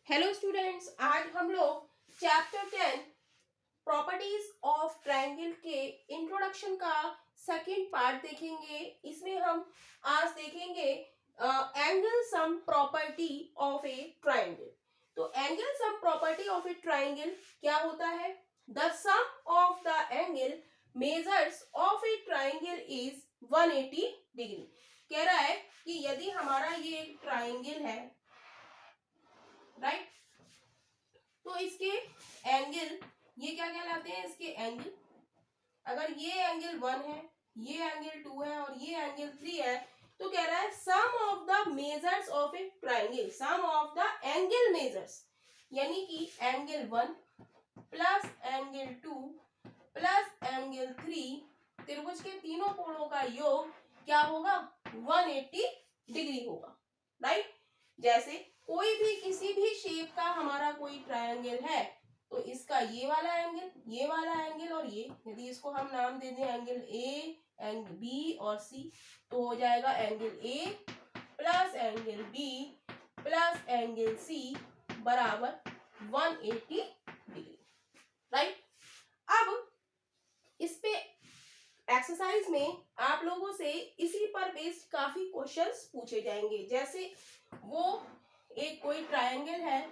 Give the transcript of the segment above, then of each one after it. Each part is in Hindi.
हेलो स्टूडेंट्स, आज हम लोग चैप्टर 10 प्रॉपर्टीज ऑफ ट्रायंगल के इंट्रोडक्शन का सेकंड पार्ट देखेंगे। इसमें हम आज देखेंगे angle sum property of a triangle. तो angle sum property of a triangle क्या होता है? The sum of the angle measures of a triangle is 180 degree. कह रहा है कि यदि हमारा ये एक ट्रायंगल है, राइट, तो इसके एंगल ये क्या कहलाते हैं? इसके एंगल, अगर ये एंगल 1 है, ये एंगल 2 है और ये एंगल 3 है, तो कह रहा है sum of the measures of a triangle, sum of the angle measures, यानी कि angle 1 plus angle 2 plus angle 3, त्रिभुज के तीनों कोणों का योग क्या होगा? 180 डिग्री होगा, राइट। जैसे कोई भी किसी भी शेप का हमारा कोई ट्रायंगल है, तो इसका ये वाला एंगल और ये, यदि इसको हम नाम दे दें एंगल ए, एंगल बी और सी, तो हो जाएगा angle A plus angle B plus angle C बराबर 180 डिग्री, राइट। अब इस पे एक्सरसाइज में आप लोगों से इसी पर बेस्ड काफी क्वेश्चंस पूछे जाएंगे। जैसे वो एक कोई ट्रायंगल है,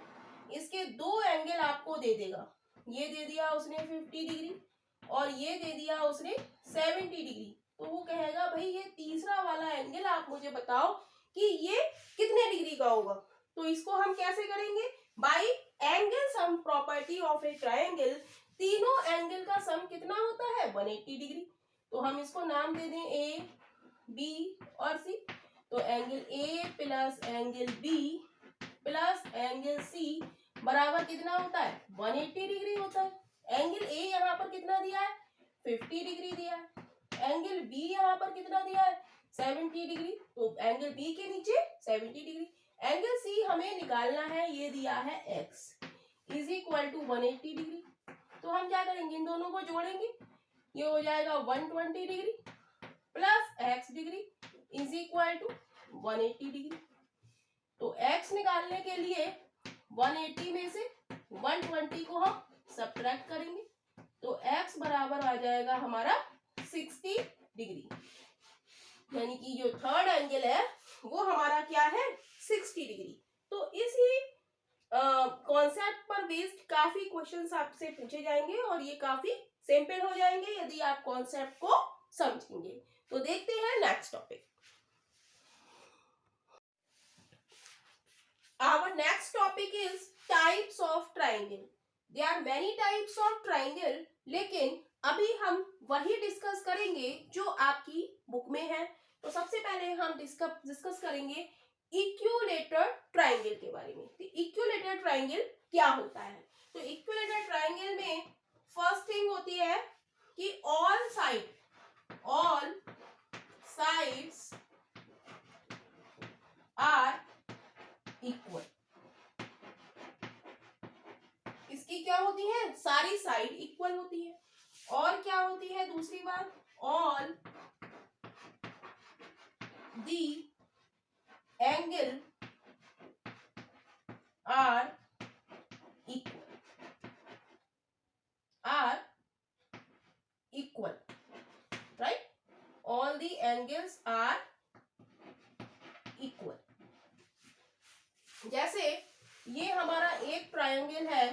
इसके दो एंगल आपको दे देगा, ये दे दिया उसने 50 डिग्री और ये दे दिया उसने 70 डिग्री, तो वो कहेगा भाई ये तीसरा वाला एंगल आप मुझे बताओ कि ये कितने डिग्री का होगा। तो इसको हम कैसे करेंगे? Bye angle sum property of a triangle, तीनों एंगल का सम कितना होता है? 180 डिग्री। तो हम इसको नाम दे दें ए, बी और सी। तो angle A plus angle B plus angle C बराबर कितना होता है? 180 डिग्री होता है। एंगल ए यहाँ पर कितना दिया है? 50 डिग्री दिया है। एंगल बी यहाँ पर कितना दिया है? 70 डिग्री। तो एंगल बी के नीचे 70 डिग्री। एंगल सी हमें निकालना है, ये दिया है X is equal to 180 degree. तो हम क्या करेंगे? इन दोनों को जोड़ेंगे, ये हो जाएगा 120 degree plus X degree is equal to 180 degree. तो x निकालने के लिए 180 में से 120 को हम सब्ट्रैक्ट करेंगे, तो x बराबर आ जाएगा हमारा 60 डिग्री, यानी कि जो थर्ड एंगल है वो हमारा क्या है? 60 डिग्री। तो इसी कॉन्सेप्ट पर बेस्ड काफी क्वेश्चंस आपसे पूछे जाएंगे और ये काफी सिंपल हो जाएंगे यदि आप कॉन्सेप्ट को समझेंगे। तो देखते हैं next topic. Our next topic is types of triangle. There are many types of triangle, लेकिन अभी हम वही डिस्कस करेंगे जो आपकी बुक में है। तो सबसे पहले हम डिस्कस करेंगे इक्विलेटरल ट्रायंगल के बारे में। तो इक्विलेटरल ट्रायंगल क्या होता है? तो इक्विलेटरल ट्रायंगल में फर्स्ट थिंग होती है कि ऑल साइड्स आर इक्वल। इसकी क्या होती है? सारी साइड इक्वल होती है। और क्या होती है दूसरी बात? All the angle are equal, right. All the angles are equal. जैसे ये हमारा एक ट्रायंगल है,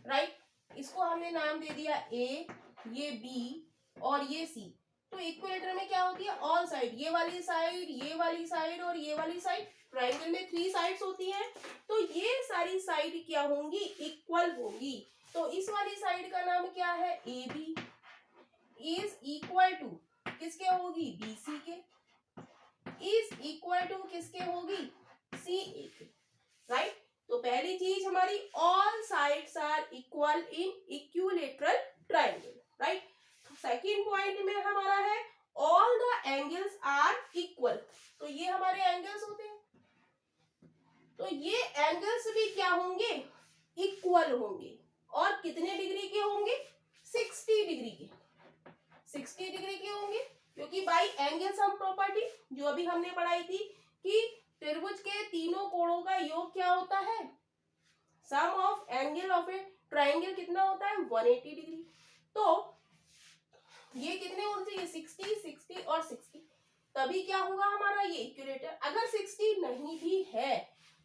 राइट, इसको हमने नाम दे दिया ए, ये बी और ये सी। तो इक्विलेटर में क्या होती है? ऑल साइड, ये वाली साइड और ये वाली साइड। ट्रायंगल में 3 साइड्स होती हैं, तो ये सारी साइड क्या होंगी? इक्वल होंगी। तो इस वाली साइड का नाम क्या है? A B is equal to किसके होगी? बी सी के। इज इक्वल टू किसके होगी? सी ए के, राइट। तो पहली चीज हमारी all sides are equal in equilateral triangle, right. Second point में हमारा है all the angles are equal. तो ये हमारे एंगल्स होते हैं, तो ये एंगल्स भी क्या होंगे? इक्वल होंगे। और कितने डिग्री के होंगे? 60 डिग्री के। 60 डिग्री के होंगे, क्योंकि बाय एंगल सम प्रॉपर्टी जो अभी हमने पढ़ाई थी कि त्रिभुज के तीनों कोणों का योग क्या होता है, sum of angle of a triangle कितना होता है 180 डिग्री। तो ये कितने होने चाहिए 60, 60 और 60, तभी क्या होगा हमारा ये इक्विलेटर। अगर 60 नहीं भी है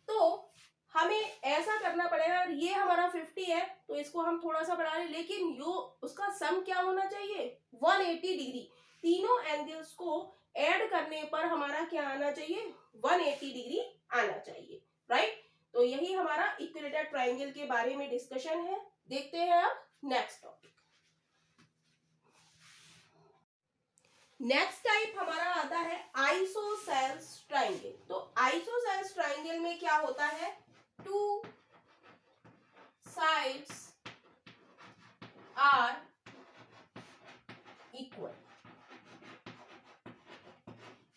तो हमें ऐसा करना पड़ेगा, और ये हमारा 50 है तो इसको हम थोड़ा सा बढ़ा लें, लेकिन यो उसका सम क्या होना चाहिए 180 डिग्री। तीनों एंगल्स को ऐड करने पर हमारा क्या आना चाहिए 180 डिग्री आना चाहिए, राइट। तो यही हमारा इक्विलेटर ट्राइंगल के बारे में डिस्कशन है। देखते हैं अब नेक्स्ट टॉपिक। नेक्स्ट टाइप हमारा आता है आइसोसेल्स ट्राइंगल। तो आइसोसेल्स ट्राइंगल में क्या होता है, two sides are equal.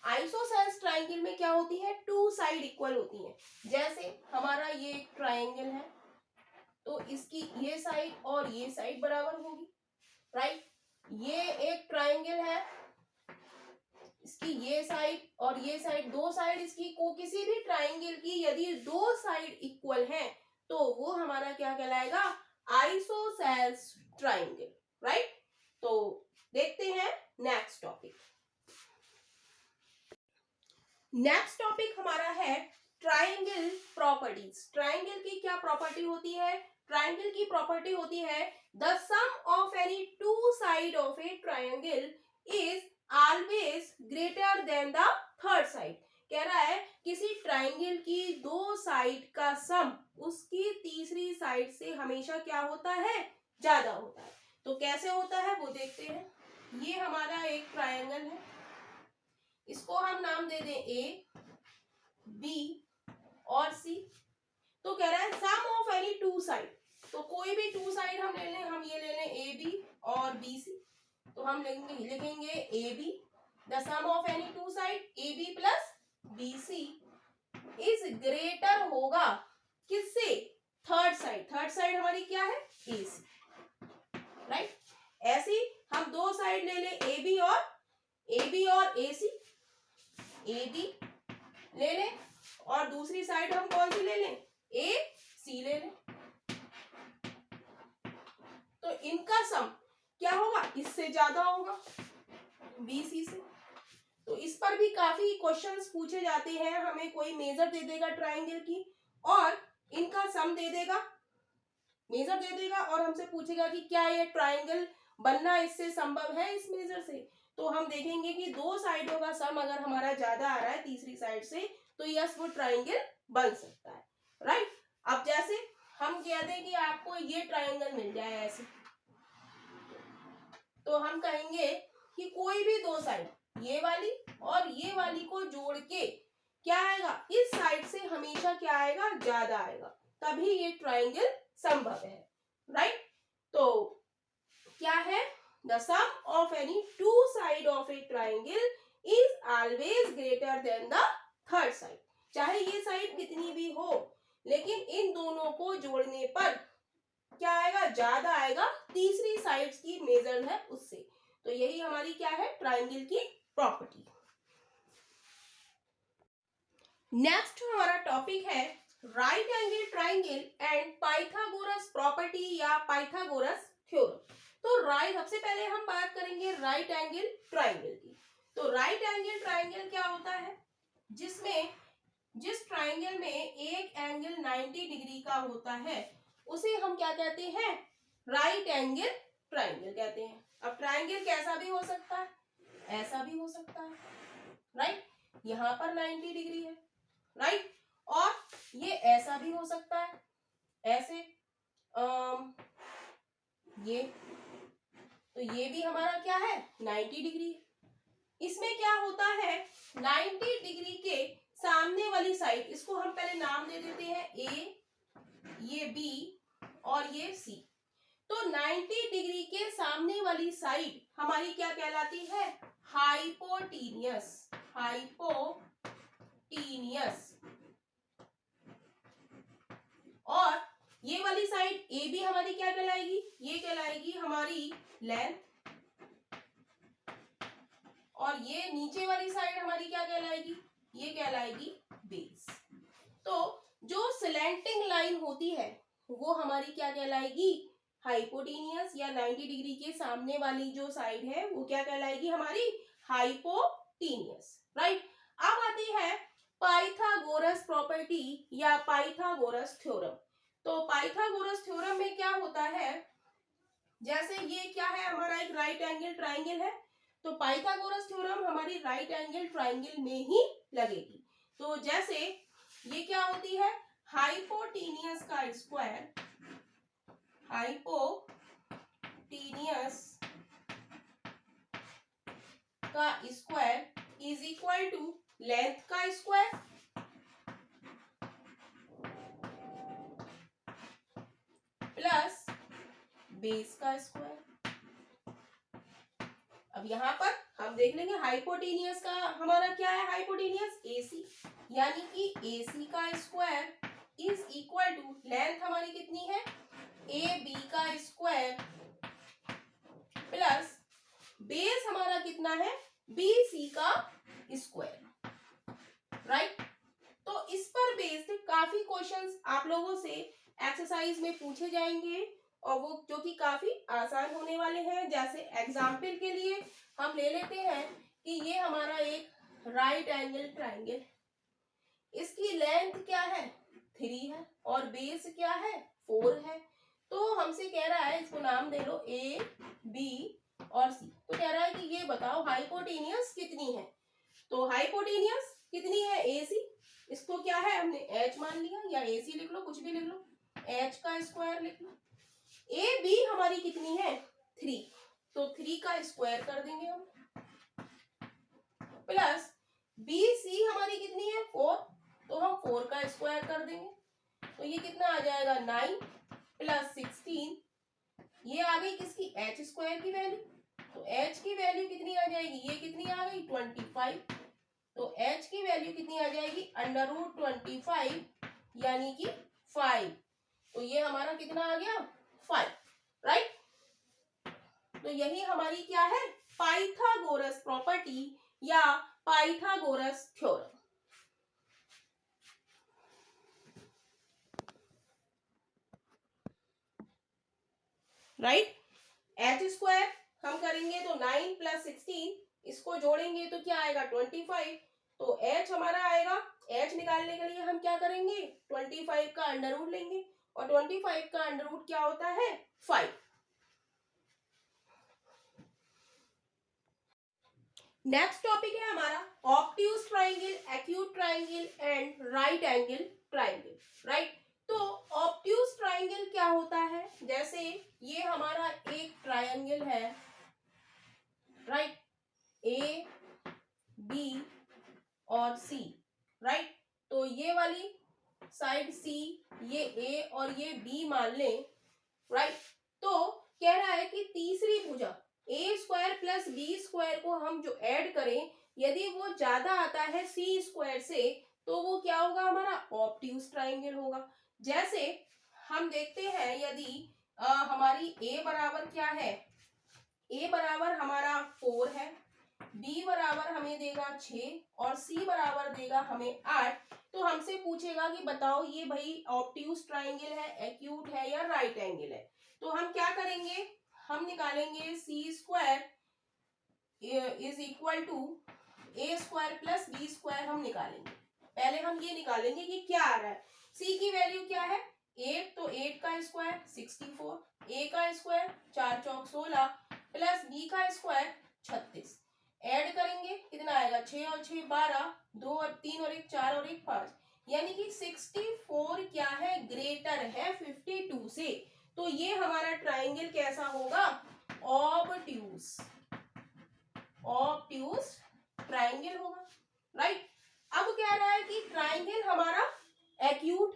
Isosceles triangle में क्या होती है, टू साइड इक्वल होती है। जैसे हमारा ये एक ट्राइंगल है तो इसकी ये साइड और ये साइड बराबर होगी, राइट। ये एक ट्राइंगल है, इसकी ये साइड और ये साइड, दो साइड इसकी को किसी भी ट्राइंगल की यदि दो साइड इक्वल है तो वो हमारा क्या कहलाएगा आइसोसेल्स ट्राइंगल, राइट। तो देखते हैं नेक्स्ट टॉपिक। नेक्स्ट टॉपिक हमारा है ट्राइंगल प्रॉपर्टीज। ट्राइंगल की क्या प्रॉपर्टी होती है, ट्राइंगल की प्रॉपर्टी होती है the sum of any two side of a triangle is always greater than the third side. कह रहा है किसी ट्राइंगल की दो साइड का सम उसकी तीसरी साइड से हमेशा क्या होता है ज्यादा होता है। तो कैसे होता है वो देखते हैं। ये हमारा एक ट्राइंगल है, इसको हम नाम दे दें ए, बी और सी। तो कह रहा है sum of any two side, तो कोई भी टू साइड हम ले लें, हम ये ले लें ए बी और बी सी। तो हम लिखेंगे A B, the sum of any two side A B plus B C is greater होगा किससे, थर्ड साइड। थर्ड साइड हमारी क्या है ए सी, राइट। ऐसी हम दो साइड ले लें ए बी और ए सी। ए बी ले लें और दूसरी साइड हम कौन सी ले लें ए सी ले लें। तो इनका सम क्या होगा, इससे ज्यादा होगा बी सी से। तो इस पर भी काफी क्वेश्चंस पूछे जाते हैं, हमें कोई मेजर दे देगा ट्राइंगल की और इनका सम दे देगा, मेजर दे देगा और हमसे पूछेगा कि क्या ये ट्राइंगल बनना इससे संभव है इस मेजर से। तो हम देखेंगे कि दो साइडों का सम अगर हमारा ज्यादा आ रहा है तीसरी साइड से तो यस वो ट्राइंगल बन सकता है, राइट। अब जैसे हम कहते हैं कि आपको ये ट्राइंगल मिल जाए ऐसे, तो हम कहेंगे कि कोई भी दो साइड ये वाली और ये वाली को जोड़ के क्या आएगा, इस साइड से हमेशा क्या आएगा ज्यादा आएगा, तभी ये ट्राइंगल संभव है, राइट। तो क्या है, the sum of any two side of a triangle is always greater than the third side. चाहे ये साइड कितनी भी हो लेकिन इन दोनों को जोड़ने पर क्या आएगा, ज्यादा आएगा तीसरी साइड की मेजर है उससे। तो यही हमारी क्या है ट्राइंगल की प्रॉपर्टी। नेक्स्ट हमारा टॉपिक है right angle triangle and Pythagoras property या पाइथागोरस थ्योरम। तो राइट, सबसे पहले हम बात करेंगे राइट एंगल ट्राइंगल की। तो राइट एंगल ट्राइंगल क्या होता है, जिसमें जिस ट्राइंगल में एक एंगल 90 डिग्री का होता है उसे हम क्या कहते हैं, राइट एंगल ट्राइंगल कहते हैं। अब ट्राइंगल कैसा भी हो सकता है, ऐसा भी हो सकता है, राइट। यहाँ पर 90 डिग्री है, राइट, और ये ऐसा भी हो सकता है, ऐसे ये, तो ये भी हमारा क्या है 90 डिग्री। इसमें क्या होता है 90 डिग्री के सामने वाली साइड, इसको हम पहले नाम दे देते हैं ए, ये बी और ये सी। तो 90 डिग्री के सामने वाली साइड हमारी क्या कहलाती है, हाइपोटीनियस। हाइपोटीनियस। और ये वाली साइड ए बी हमारी क्या कहलाएगी, ये कहलाएगी हमारी लेंथ। और ये नीचे वाली साइड हमारी क्या कहलाएगी, ये कहलाएगी बेस। तो जो स्लैंटिंग लाइन होती है वो हमारी क्या कहलाएगी, हाइपोटेनियस, या 90 डिग्री के सामने वाली जो साइड है वो क्या कहलाएगी हमारी, हाइपोटेनियस, राइट। अब आती है पाइथागोरस प्रॉपर्टी या पाइथागोरस थ्योरम। तो पाइथागोरस थ्योरम में क्या होता है, जैसे ये क्या है हमारा एक राइट एंगल ट्राइंगल है, तो पाइथागोरस थ्योरम हमारी राइट एंगल ट्राइंगल में ही लगेगी। तो जैसे ये क्या होती है, हाइपोटेनियस का स्क्वायर, हाइपोटेनियस का square is equal to length का स्क्वायर प्लस बेस का स्क्वायर। अब यहाँ पर हम देख लेंगे हाइपोटेनियस का हमारा क्या है, हाइपोटेनियस AC, यानी कि AC का square is equal to length हमारी कितनी है, AB का स्क्वायर प्लस बेस हमारा कितना है, BC का स्क्वायर, राइट। तो इस पर बेस्ड काफी क्वेश्चंस आप लोगों से एक्सरसाइज में पूछे जाएंगे और वो जो कि काफी आसान होने वाले हैं। जैसे एग्जाम्पल के लिए हम ले लेते हैं कि ये हमारा एक राइट एंगल ट्राइंगल, इसकी लेंथ क्या है 3 है और बेस क्या है 4 है। तो हमसे कह रहा है, इसको नाम दे लो A, B और C। तो कह रहा है कि ये बताओ हाइपोटेनियस कितनी है। तो हाइपोटेनियस कितनी है AC, इसको क्या है हमने H मान लिया, या AC लिख लो, कुछ भी लिख लो, H का स्क्वायर लिख लो। AB हमारी कितनी है 3, तो 3 का स्क्वायर कर देंगे हम, प्लस BC हमारी कितनी है 4, तो हम 4 का स्क्वायर कर देंगे। तो ये कितना आ जाएगा 9 प्लस 16, ये आ गई किसकी H स्क्वायर की वैल्यू। तो H की वैल्यू कितनी आ जाएगी, ये कितनी आ गई 25, तो H की वैल्यू कितनी आ जाएगी √25 यानी कि 5। तो ये हमारा कितना आ गया 5, राइट। तो यही हमारी क्या है, पाइथागोरस प्रॉपर्टी या Pythagoras theorem, right. H square हम करेंगे तो 9 प्लस 16, इसको जोड़ेंगे तो क्या आएगा 25, तो H हमारा आएगा, H निकालने के लिए हम क्या करेंगे 25 का अंडर रूट लेंगे, और 25 का अंडर रूट क्या होता है 5। नेक्स्ट टॉपिक है हमारा obtuse triangle, acute triangle and right angle triangle, right. तो ऑब्ट्यूज ट्राइंगल क्या होता है, जैसे ये हमारा एक ट्राइंगल है, राइट, A, B और C, राइट। तो ये वाली साइड C, ये A और ये B मान लें, राइट। तो कह रहा है कि तीसरी भुजा A square plus B square को हम जो ऐड करें, यदि वो ज्यादा आता है C स्क्वायर से, तो वो क्या होगा हमारा ऑब्ट्यूज ट्राइंगल होगा। जैसे हम देखते हैं, यदि हमारी A बराबर क्या है, A बराबर हमारा 4 है, B बराबर हमें देगा 6 और C बराबर देगा हमें 8, तो हमसे पूछेगा कि बताओ ये भाई ऑब्ट्यूज ट्राइंगल है, एक्यूट है या राइट एंगल है। तो हम क्या करेंगे, हम निकालेंगे C square is equal to A square plus B square, हम निकालेंगे। पहले हम ये निकालेंगे कि क्या आ रहा है, C की वैल्यू क्या है 8, तो 8 का स्क्वायर 64, A का स्क्वायर 4 चौक 16 प्लस B का स्क्वायर 36, ऐड करेंगे कितना आएगा 6 और 6 12, 2 और 3 और 1 4 और 1 5, यानी कि 64 क्या है ग्रेटर है 52 से। तो ये हमारा ट्राइंगल कैसा होगा, ऑब्ट्यूज, ऑब्ट्यूज ट्राइंगल होगा, राइट। अब कह रहा है कि ट्राइंगल हमारा एक्यूट,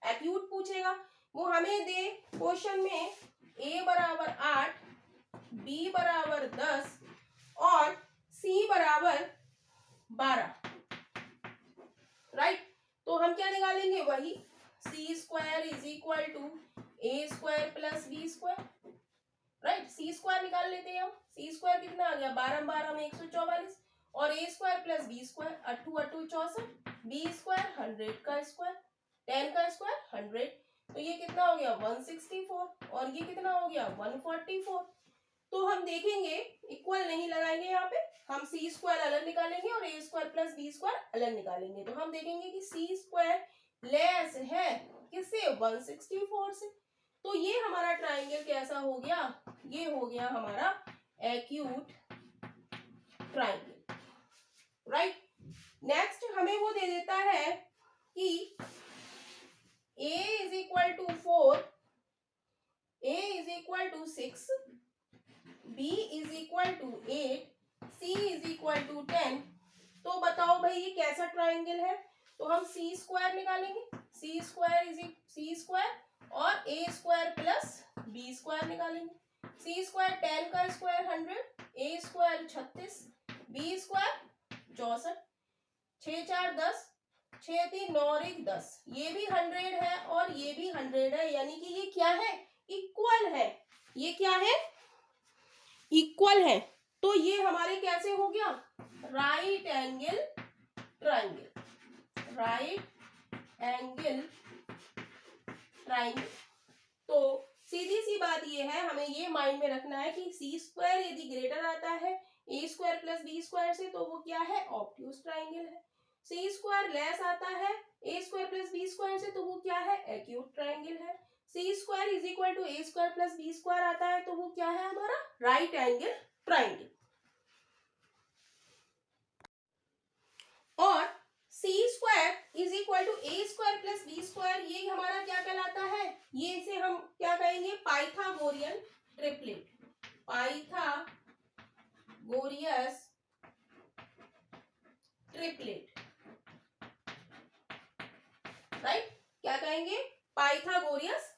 एक्यूट पूछेगा, वो हमें दे क्वेश्चन में A बराबर 8, B बराबर 10 और C बराबर 12, राइट। तो हम क्या निकालेंगे, वही C square is equal to A square plus B square, right. C square निकाल लेते हैं हम, C स्क्वायर कितना आ गया 12 12 में 144, और A square plus B square 8 8 64, B square 100 का स्क्वायर, 10 का स्क्वायर 100, तो ये कितना हो गया 164 और ये कितना हो गया 144। तो हम देखेंगे इक्वल नहीं लगाएंगे, यहाँ पे हम सी स्क्वायर अलग निकालेंगे और ए स्क्वायर प्लस बी स्क्वायर अलग निकालेंगे। तो हम देखेंगे कि सी स्क्वायर लेस है किससे 164 से। तो ये हमारा ट्राइंगल कैसा हो गया, ये हो गया हमारा एक्यूट ट्राइंगल, राइट। नेक्स्ट हमें वो दे देता है कि a is equal to 4, a is equal to 6, b is equal to 8, c is equal to 10। तो बताओ भाई ये कैसा ट्राइंगल है। तो हम सी स्क्वायर निकालेंगे, सी स्क्वायर इज सी स्क्वायर और ए स्क्वायर प्लस बी स्क्वायर निकालेंगे। सी स्क्वायर 10 का स्क्वायर 100, ए स्क्वायर 36, बी स्क्वायर 64, 6 4 10, 6 3 9 और 1 10, ये भी 100 है और ये भी 100 है, यानी कि ये क्या है इक्वल है। ये क्या है इक्वल है। तो ये हमारे कैसे हो गया right angle triangle, right angle triangle. तो सीधी सी बात ये है, हमें ये माइंड में रखना है कि सी स्क्वायर यदि ग्रेटर आता है A square plus B square से तो वो क्या है ऑब्ट्यूज ट्राइंगल है। सी स्क्वायर लेस आता है A square plus B square से तो वो क्या है एक्यूट ट्राइंगल है। C square is equal to A square plus B square आता है तो वो क्या है हमारा राइट एंगल ट्राइंगल। और C square is equal to A square plus B square, ये हमारा क्या कहलाता है, ये इसे हम क्या कहेंगे पाइथागोरियन ट्रिपलेट, पाइथागोरियस ट्रिपलेट, राइट। क्या कहेंगे पाइथागोरियस